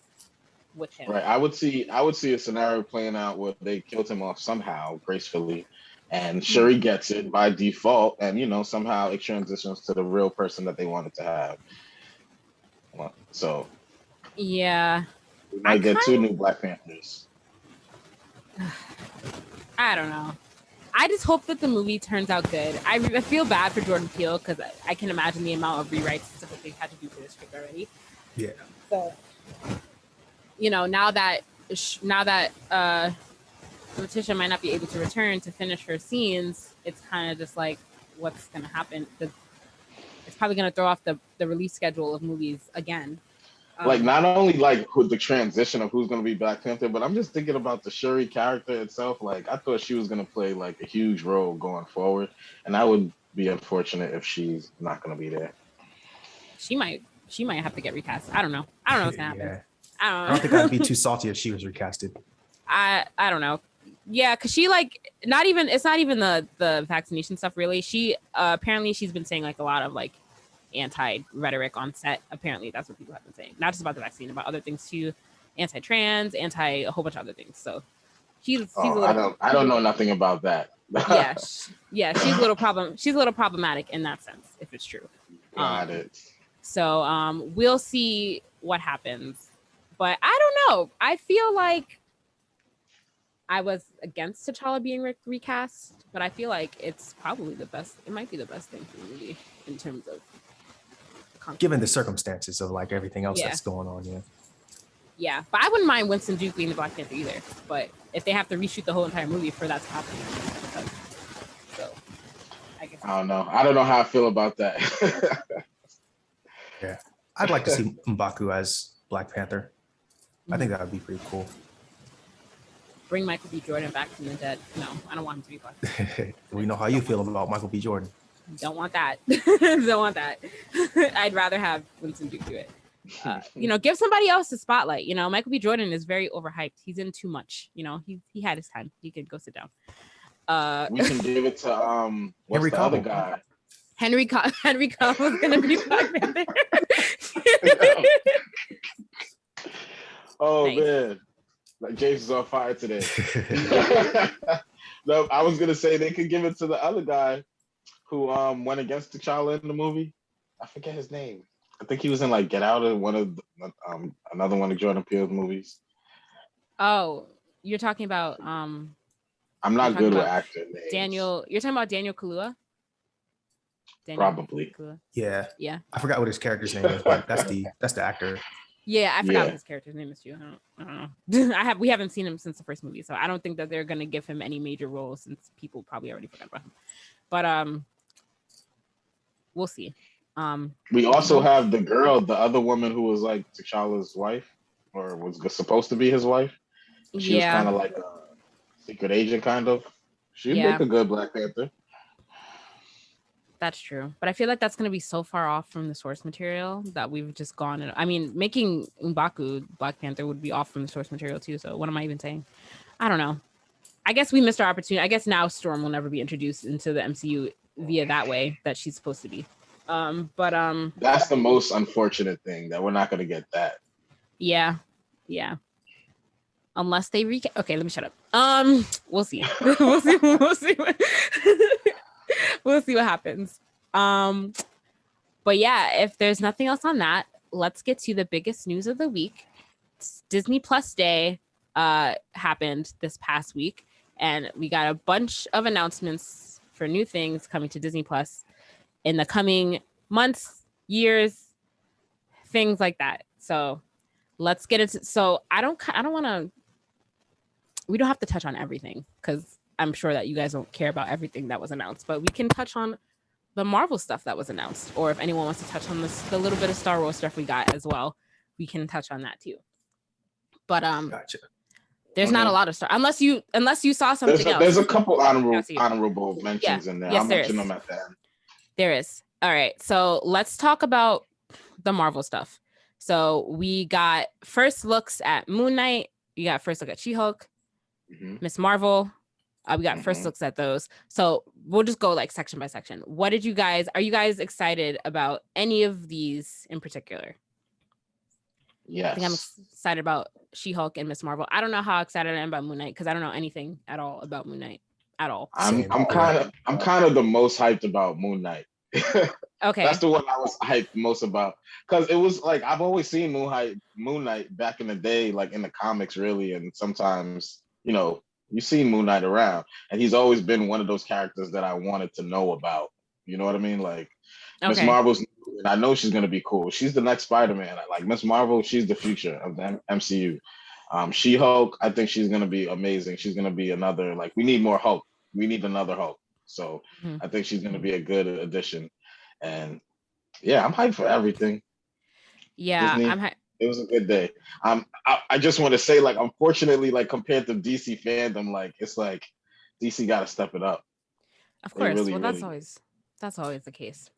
with him. Right. I would see a scenario playing out where they killed him off somehow gracefully, and Shuri gets it by default, and somehow it transitions to the real person that they wanted to have. So Yeah, we might get two new Black Panthers. I don't know. I just hope that the movie turns out good. I feel bad for Jordan Peele because I can imagine the amount of rewrites and stuff that they've had to do for this script already. Yeah. So, now that Letitia might not be able to return to finish her scenes, it's kind of just like, what's going to happen? Because it's probably going to throw off the release schedule of movies again. Like, not only like the transition of who's going to be Black Panther, but I'm just thinking about the Shuri character itself. Like, I thought she was going to play like a huge role going forward, and that would be unfortunate if she's not going to be there. She might have to get recast. I don't know what's gonna happen. Yeah. I I don't think I'd be too salty if she was recasted. I don't know. Yeah, because she like it's not even the vaccination stuff really. She apparently she's been saying like a lot of like anti-rhetoric on set. Apparently that's what people have been saying. Not just about the vaccine, about other things too. Anti-trans, a whole bunch of other things. So she's a little, I don't know nothing about that. yeah, she's a little problematic in that sense, if it's true. Got it. So we'll see what happens. But I don't know. I feel like I was against T'Challa being recast, but I feel like it's probably the best. It might be the best thing for the movie in terms of Given the circumstances of like everything else Yeah. that's going on, yeah. Yeah, but I wouldn't mind Winston Duke being the Black Panther either. But if they have to reshoot the whole entire movie for that to happen, so I guess I don't know. I don't know how I feel about that. Yeah. I'd like to see M'Baku as Black Panther. I think that would be pretty cool. bring Michael B. Jordan back from the dead. No, I don't want him to be Black Panther. We know how you feel about Michael B. Jordan. Don't want that. Don't want that. I'd rather have Winston Duke do it. Give somebody else the spotlight. Michael B. Jordan is very overhyped. He's in too much. He had his time. He could go sit down. We can give it to what's Henry the other Cavill. guy? Henry Cavill is gonna be Black Panther. Oh Nice. man, like James is on fire today. No, I was gonna say they could give it to the other guy who went against T'Challa in the movie. I forget his name. I think he was in like Get Out or one of another one of Jordan Peele's movies. Oh, you're talking about I'm not good with actor names. Daniel. You're talking about Daniel Kaluuya. Probably. Kaluuya. Yeah. Yeah. I forgot what his character's name is, but that's the actor. Yeah, I forgot Yeah. what his character's name is too. I don't know. We haven't seen him since the first movie, so I don't think that they're gonna give him any major roles since people probably already forgot about him. But we'll see. We also have the other woman who was like T'Challa's wife, or was supposed to be his wife. She was kind of like a secret agent, kind of. She'd make a good Black Panther. That's true. But I feel like that's going to be so far off from the source material that we've just gone. I mean, making M'Baku Black Panther would be off from the source material too. So what am I even saying? I don't know. I guess we missed our opportunity. I guess now Storm will never be introduced into the MCU via that way that she's supposed to be. That's the most unfortunate thing, that we're not going to get that. Yeah. Unless they okay, let me shut up. We'll see. we'll see. We'll see what happens. But yeah, if there's nothing else on that, let's get to the biggest news of the week. Disney Plus Day happened this past week, and we got a bunch of announcements for new things coming to Disney Plus in the coming months, years, things like that. So let's get into. So I don't want to. We don't have to touch on everything because I'm sure that you guys don't care about everything that was announced, but we can touch on the Marvel stuff that was announced, or if anyone wants to touch on the little bit of Star Wars stuff we got as well, we can touch on that too. But Gotcha. There's not a lot of stuff unless you saw something else. There's a couple honorable mentions in there. Yes, I'll mention them at the end. There is. All right, so let's talk about the Marvel stuff. So we got first looks at Moon Knight. You got first look at She-Hulk, Miss Marvel. We got first looks at those. So we'll just go like section by section. Are you guys excited about any of these in particular? Yes. I think I'm excited about She-Hulk and Miss Marvel. I don't know how excited I am about Moon Knight because I don't know anything at all about Moon Knight at all. I'm kind of the most hyped about Moon Knight. Okay. That's the one I was hyped most about, because it was like I've always seen Moon Knight back in the day, like in the comics, really, and sometimes you see Moon Knight around, and he's always been one of those characters that I wanted to know about. You know what I mean? Like Miss Marvel's, and I know she's gonna be cool. She's the next Spider-Man. Like Miss Marvel, she's the future of the MCU. She-Hulk, I think she's gonna be amazing. She's gonna be another, like, we need more Hulk. We need another Hulk. So I think she's gonna be a good addition. And yeah, I'm hyped for everything. Yeah, Disney, I'm hyped. It was a good day. I just want to say, like, unfortunately, like compared to DC fandom, like it's like DC got to step it up. Of course, really, well, really. that's always the case.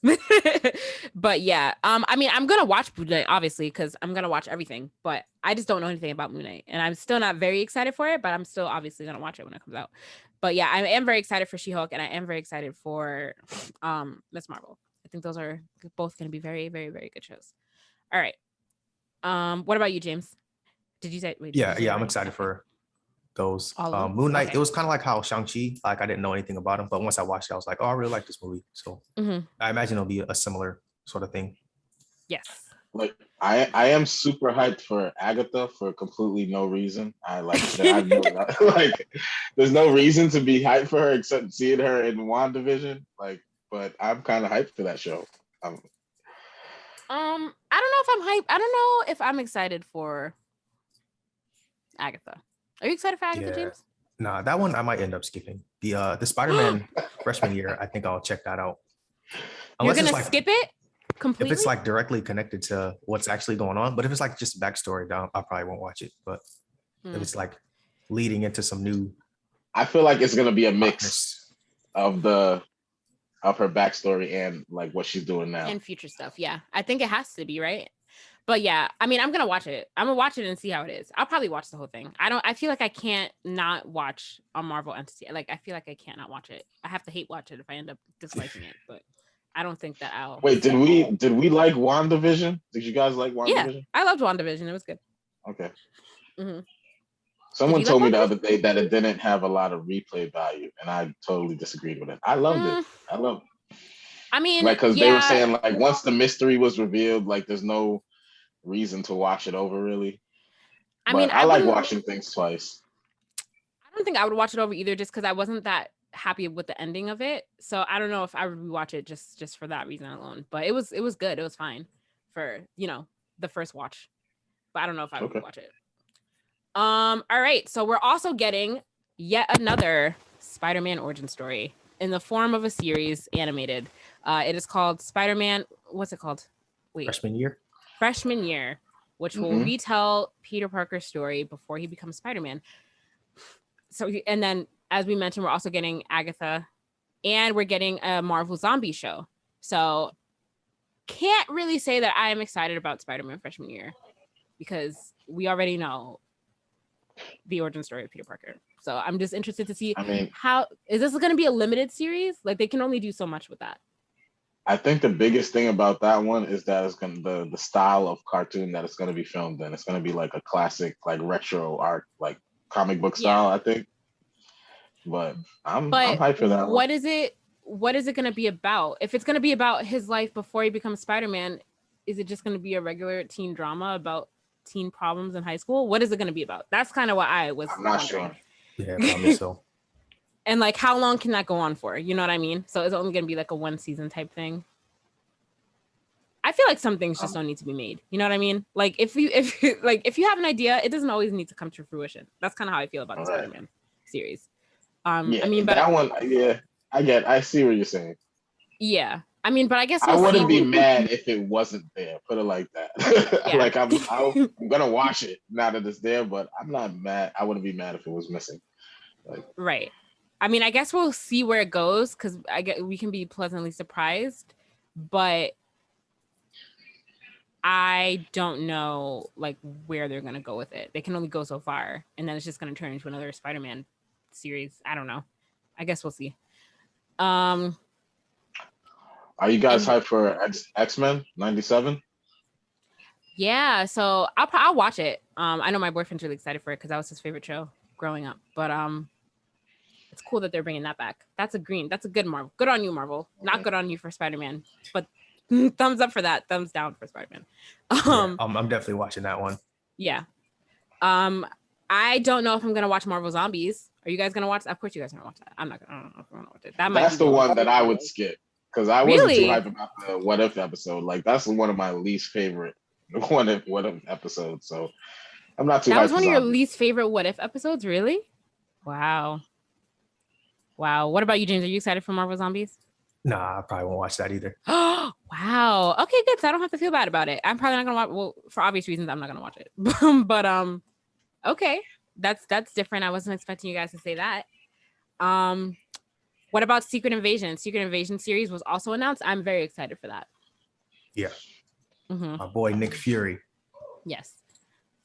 But yeah, I mean, I'm gonna watch Moon Knight obviously because I'm gonna watch everything, but I just don't know anything about Moon Knight, and I'm still not very excited for it. But I'm still obviously gonna watch it when it comes out. But yeah, I am very excited for She-Hulk, and I am very excited for Miss Marvel. I think those are both gonna be very, very, very good shows. All right. What about you, James? Did you say? Wait, Yeah, I'm excited for those. Moon Knight. Okay. It was kind of like how Shang-Chi. Like I didn't know anything about him, but once I watched it, I was like, oh, I really like this movie. So I imagine it'll be a similar sort of thing. Yes. Like I am super hyped for Agatha for completely no reason. I like there's no reason to be hyped for her except seeing her in WandaVision. Like, but I'm kind of hyped for that show. I don't know if I'm hyped. I don't know if I'm excited for Agatha. Are you excited for Agatha, James? Nah, that one I might end up skipping. The Spider-Man freshman year, I think I'll check that out. Unless you're gonna skip it completely? If it's like directly connected to what's actually going on, but if it's like just backstory, I probably won't watch it. But if it's like leading into some new, I feel like it's gonna be a mix of her backstory and like what she's doing now and future stuff. Yeah, I think it has to be, right? But yeah, I mean, I'm gonna watch it. I'm gonna watch it and see how it is. I'll probably watch the whole thing. I feel like I can't not watch a Marvel entity. Like I feel like I can't not watch it. I have to hate watch it if I end up disliking it. But I don't think that I'll. Wait, did we like WandaVision? Did you guys like WandaVision? Yeah, I loved WandaVision. It was good. Okay. Someone told me the other day that it didn't have a lot of replay value, and I totally disagreed with it. I loved it. I loved it. I mean, like, because they were saying like once the mystery was revealed, like there's no reason to watch it over, really. I mean, I like watching things twice. I don't think I would watch it over either, just because I wasn't that happy with the ending of it. So I don't know if I would rewatch it just for that reason alone. But it was good. It was fine for the first watch. But I don't know if I would watch it. All right. So we're also getting yet another Spider-Man origin story in the form of a series animated. It is called Spider-Man. What's it called? Wait. Freshman Year, which will retell Peter Parker's story before he becomes Spider-Man. So, and then, as we mentioned, we're also getting Agatha, and we're getting a Marvel zombie show. So can't really say that I am excited about Spider-Man freshman year because we already know the origin story of Peter Parker. So I'm just interested to see how is this going to be a limited series? Like they can only do so much with that. I think the biggest thing about that one is that it's going to the style of cartoon that it's going to be filmed in. It's going to be like a classic, like retro art, like comic book style, I think. But I'm hyped for that one. What is it going to be about? If it's going to be about his life before he becomes Spider-Man, is it just going to be a regular teen drama about teen problems in high school? What is it going to be about? That's kind of what I was I'm not wondering. sure. Yeah, probably so. And like, how long can that go on for? You know what I mean? So it's only going to be like a 1 season type thing. I feel like some things just don't need to be made. You know what I mean? Like if you have an idea, it doesn't always need to come to fruition. That's kind of how I feel about the Spider-Man series. I mean, but that one, I see what you're saying. Yeah, I mean, but I guess I wouldn't be mad if it wasn't there. Put it like that. Yeah. Like I'm gonna watch it now that it's there, but I'm not mad. I wouldn't be mad if it was missing. Like, right. I mean, I guess we'll see where it goes because we can be pleasantly surprised, but I don't know like where they're gonna go with it. They can only go so far, and then it's just gonna turn into another Spider-Man series. I don't know. I guess we'll see. Are you guys hyped for X-Men 97? Yeah, so I'll watch it. I know my boyfriend's really excited for it because that was his favorite show growing up. But it's cool that they're bringing that back. That's a good Marvel. Good on you, Marvel. Not good on you for Spider-Man, but thumbs up for that. Thumbs down for Spider-Man. I'm definitely watching that one. Yeah. I don't know if I'm gonna watch Marvel Zombies. Are you guys gonna watch? Of course, you guys are gonna watch that. I don't know if I'm gonna watch it. That's the one that I would skip because I wasn't too hyped about the What If episode. Like that's one of my least favorite What If episodes. So I'm not too. That was one of your least favorite What If episodes, really? Wow. What about you, James? Are you excited for Marvel Zombies? Nah, I probably won't watch that either. Wow. Okay, good. So I don't have to feel bad about it. I'm probably not gonna watch. Well, for obvious reasons, I'm not gonna watch it. But okay, that's different. I wasn't expecting you guys to say that. What about Secret Invasion? Secret Invasion series was also announced. I'm very excited for that. Yeah. Mm-hmm. My boy Nick Fury. Yes.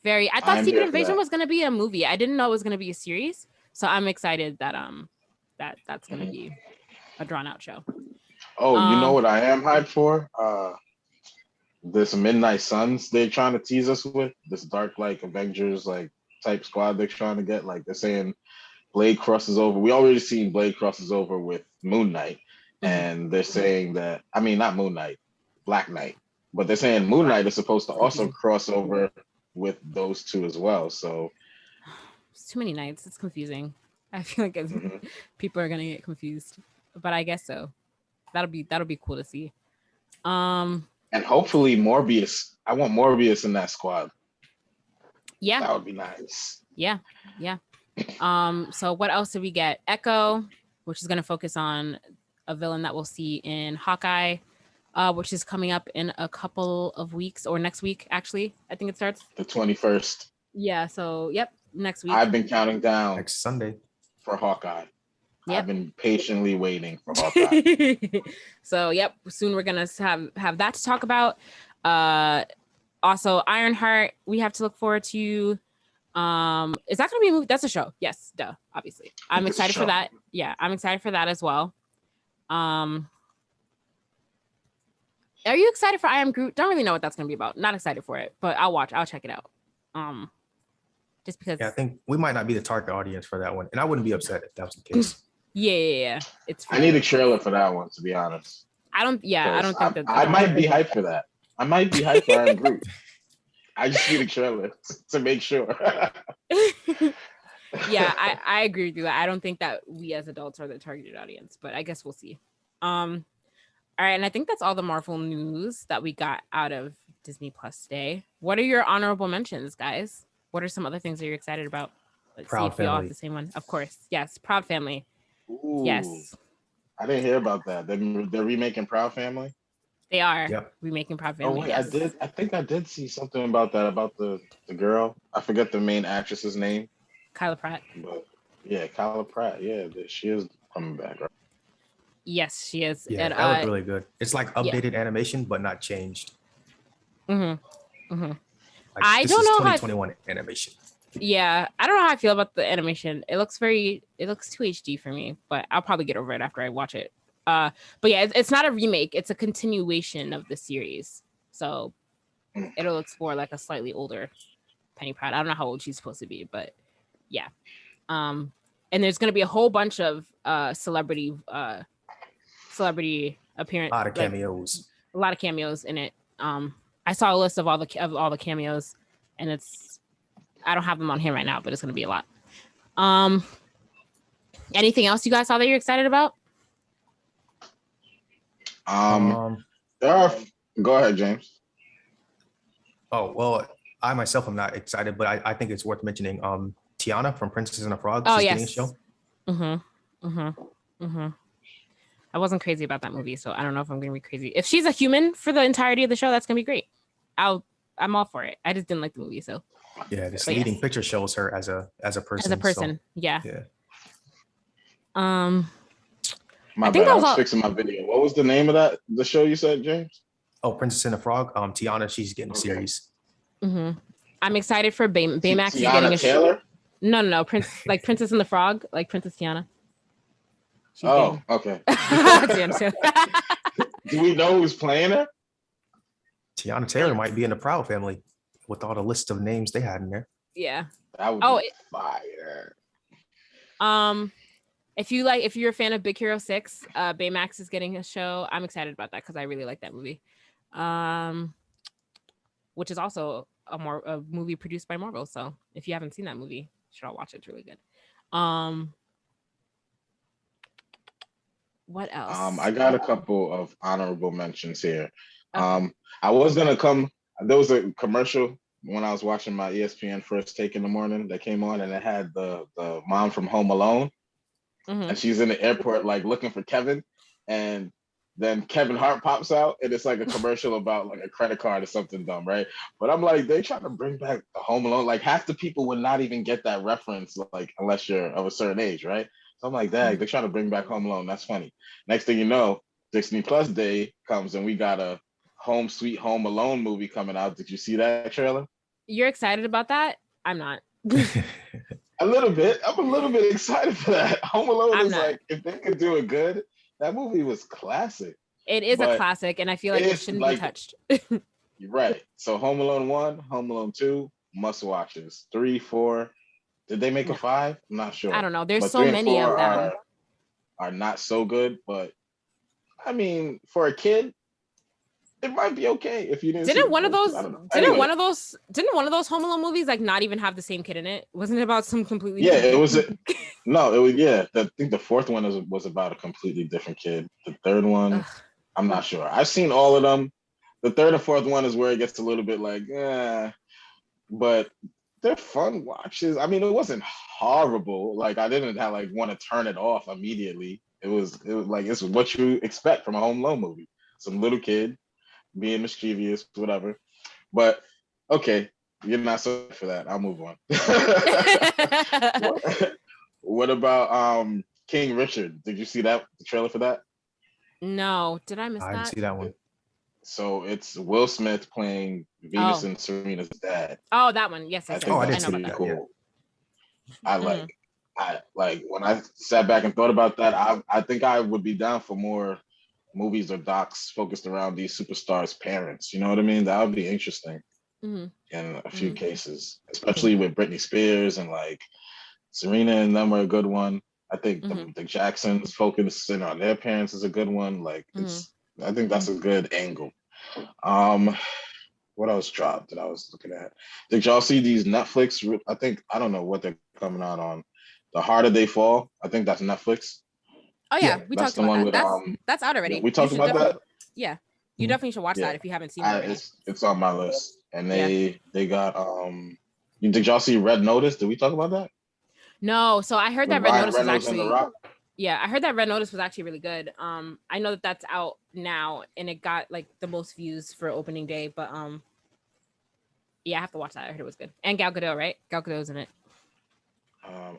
Very. I thought Secret Invasion was gonna be a movie. I didn't know it was gonna be a series. So I'm excited that that's gonna be a drawn out show. Oh, you know what I am hyped for? This Midnight Suns they're trying to tease us with. This dark like Avengers like type squad they're trying to get. Like they're saying Blade crosses over. We already seen Blade crosses over with Moon Knight. And they're saying that, I mean not Moon Knight, Black Knight. But they're saying Moon Knight is supposed to also cross over with those two as well. So it's too many nights. It's confusing. I feel like people are gonna get confused. But I guess so. That'll be cool to see. And hopefully Morbius. I want Morbius in that squad. Yeah. That would be nice. Yeah. So what else did we get? Echo, which is gonna focus on a villain that we'll see in Hawkeye, which is coming up in a couple of weeks or next week, actually. I think it starts. The 21st. Yeah, so yep, next week. I've been counting down next Sunday for Hawkeye. Yep. I've been patiently waiting for Hawkeye. So yep, soon we're gonna have that to talk about. Also Ironheart, we have to look forward to. Is that gonna be a movie? That's a show. Yes, duh, obviously. I'm excited for that. Yeah, I'm excited for that as well. Are you excited for I Am Groot? Don't really know what that's gonna be about. Not excited for it, but I'll check it out. Just because I think we might not be the target audience for that one. And I wouldn't be upset if that was the case. Yeah. I need a trailer for that one, to be honest. I don't think that I might be hyped for that. I might be hyped for I Am Groot. I just need a trailer to make sure. Yeah, I agree with you. I don't think that we as adults are the targeted audience, but I guess we'll see. All right, and I think that's all the Marvel news that we got out of Disney Plus Day. What are your honorable mentions, guys? What are some other things that you're excited about? Let's Proud see if we all have Family. the same one. Of course, yes, Proud Family. Ooh, Yes, I didn't hear about that. They're remaking Proud Family? they are. Yep. Remaking Proud Oh Family. wait, Yes. I think I did see something about that, about the girl. I forget the main actress's name. Kyla Pratt. But yeah, Kyla Pratt. Yeah, she is coming back, right? Yes, she is. Yeah, And that looked really good. It's like yeah. updated animation, but not changed. Mm-hmm. Like, I this don't is know how. 2021 animation. Yeah, I don't know how I feel about the animation. It looks too HD for me, but I'll probably get over it after I watch it. But yeah, it's not a remake. It's a continuation of the series. So it'll explore like a slightly older Penny Proud. I don't know how old she's supposed to be, but yeah. And there's gonna be a whole bunch of celebrity appearance, A lot of like cameos. a lot of cameos in it. I saw a list of all the cameos, and I don't have them on here right now, but it's gonna be a lot. Anything else you guys saw that you're excited about? There are. Go ahead, James. Oh, well, I myself am not excited, but I think it's worth mentioning. Tiana from Princess and the Frog. Oh, She's yes. getting a show. I wasn't crazy about that movie, so I don't know if I'm gonna be crazy. If she's a human for the entirety of the show, that's gonna be great. I'm all for it. I just didn't like the movie, so Yeah, this But leading yes. picture shows her as a person. as a person, So, yeah. yeah. My I think bad. that I was was all- fixing my video. What was the name of the show you said, James? Oh, Princess and the Frog. Tiana, she's getting a Okay. series. I'm excited for Baymax is Tiana getting a Taylor? No, Princess and the Frog, like Princess Tiana. She's Oh, okay. getting... Do we know who's playing her? Tiana Taylor might be in the Proud family with all the list of names they had in there. Yeah. That would be fire. If you're a fan of Big Hero 6, Baymax is getting a show. I'm excited about that because I really like that movie. Which is also a movie produced by Marvel. So if you haven't seen that movie, you should all watch it. It's really good. What else? I got a couple of honorable mentions here. Okay. I was gonna come. There was a commercial when I was watching my ESPN First Take in the morning that came on, and it had the mom from Home Alone, and she's in the airport like looking for Kevin, and then Kevin Hart pops out, and it's like a commercial about like a credit card or something dumb, right? But I'm like, they trying to bring back the Home Alone. Like half the people would not even get that reference, like unless you're of a certain age, right? So I'm like, dang, they're trying to bring back Home Alone. That's funny. Next thing you know, Disney Plus Day comes and we got a Home Sweet Home Alone movie coming out. Did you see that trailer? You're excited about that? I'm not. A little bit. I'm a little bit excited for that. Home Alone is not. like, if they could do it good, that movie was classic. It is a classic, and I feel like it shouldn't be touched. You're right. So Home Alone 1, Home Alone 2, must watches. 3, 4. Did they make a 5? I'm not sure. I don't know. There's so many of them. Are not so good, but I mean, for a kid, it might be okay if you didn't one of those Home Alone movies like not even have the same kid in it? Wasn't it about some completely I think the fourth one was about a completely different kid. The third one, I'm not sure. I've seen all of them. The third and fourth one is where it gets a little bit like, but they're fun watches. I mean, it wasn't horrible. Like I didn't want to turn it off immediately. It was like it's what you expect from a Home Alone movie. Some little kid being mischievous, whatever. But okay, you're not so for that. I'll move on. What about King Richard? Did you see the trailer for that? No, did I miss that? I didn't see that one. So it's Will Smith playing Venus and Serena's dad. Oh, that one. Yes, I think I didn't that's see pretty that. cool. Yeah. I like when I sat back and thought about that. I think I would be down for more movies or docs focused around these superstars' parents. You know what I mean? That would be interesting in a few cases, especially with Britney Spears and like Serena and them are a good one. I think the Jacksons focusing on their parents is a good one. Like I think that's a good angle. What else dropped that I was looking at? Did y'all see these Netflix? I don't know what they're coming out on. The Harder They Fall. I think that's Netflix. Oh yeah, we talked about that. That's out already. We talked about that. Yeah, you definitely should watch that if you haven't seen it. It's on my list, and they got Did y'all see Red Notice? Did we talk about that? No, so I heard that Red Notice was actually. Yeah, I heard that Red Notice was actually really good. I know that's out now, and it got like the most views for opening day. But yeah, I have to watch that. I heard it was good, and Gal Gadot, right? Gal Gadot's in it.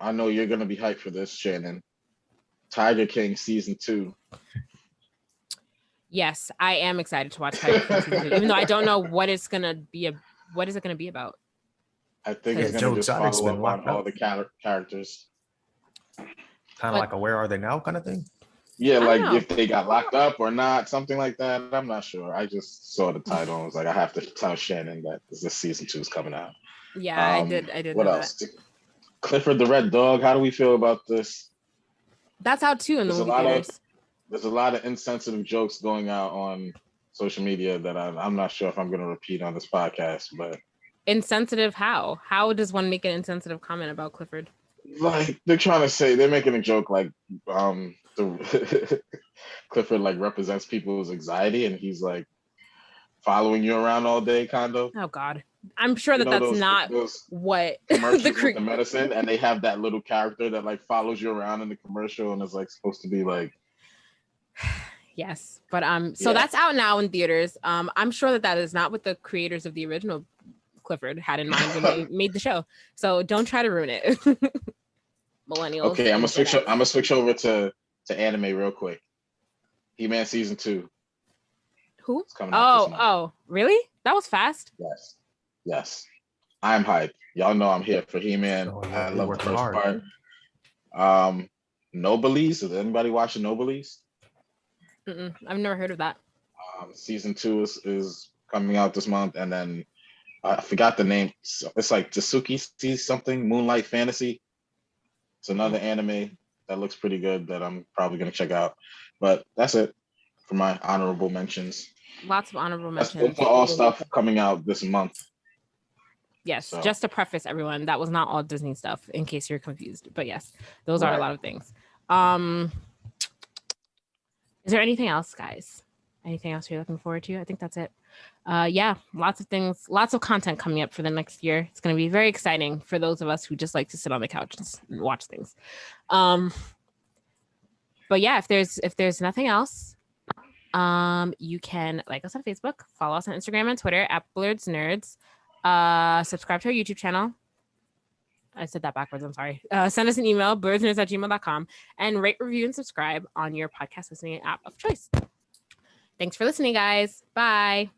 I know you're gonna be hyped for this, Shannon. Tiger King season 2. Yes, I am excited to watch Tiger King season 2, even though I don't know what it's gonna be. What is it gonna be about? I think it's Yeah, gonna Joe just Exotic's follow been up on locked all up. the characters. Kind of like a Where Are They Now kind of thing. Yeah, I don't like know. if they got locked up or not, something like that. I'm not sure. I just saw the title and was like, I have to tell Shannon that this season 2 is coming out. Yeah, I did. I did. What know else? That. Clifford the Red Dog. How do we feel about this? That's out too in the movie theaters. There's a lot of insensitive jokes going out on social media that I'm not sure if I'm going to repeat on this podcast. But insensitive how? How does one make an insensitive comment about Clifford? Like they're making a joke like the Clifford like represents people's anxiety and he's like following you around all day, kind of. Oh God, I'm sure that's not what commercials with the medicine, and they have that little character that like follows you around in the commercial and is like supposed to be like. Yes, but so that's out now in theaters. I'm sure that is not what the creators of the original Clifford had in mind when they made the show. So don't try to ruin it. Millennials. Okay, I'm gonna switch over to anime real quick. He-Man season 2. Who? Oh, really? That was fast. Yes. I'm hyped. Y'all know I'm here for He-Man. Oh, yeah, I love the first hard. part. Nobiles. Is anybody watching Nobiles? I've never heard of that. Season 2 is coming out this month, and then I forgot the name. It's like Tsuki sees something. Moonlight Fantasy. It's another anime that looks pretty good that I'm probably gonna check out. But that's it for my honorable mentions. Lots of honorable mentions. That's all stuff coming out this month. Yes, so. Just to preface everyone, that was not all Disney stuff, in case you're confused. But yes, those are a lot of things. Is there anything else, guys? Anything else you're looking forward to? I think that's it. Yeah, lots of things, lots of content coming up for the next year. It's going to be very exciting for those of us who just like to sit on the couch and watch things. But yeah, if there's nothing else, you can like us on Facebook, follow us on Instagram and Twitter at Blerdsnerds, subscribe to our YouTube channel. I said that backwards. I'm sorry. Send us an email, blerdsnerds@gmail.com, and rate, review, and subscribe on your podcast listening app of choice. Thanks for listening, guys. Bye.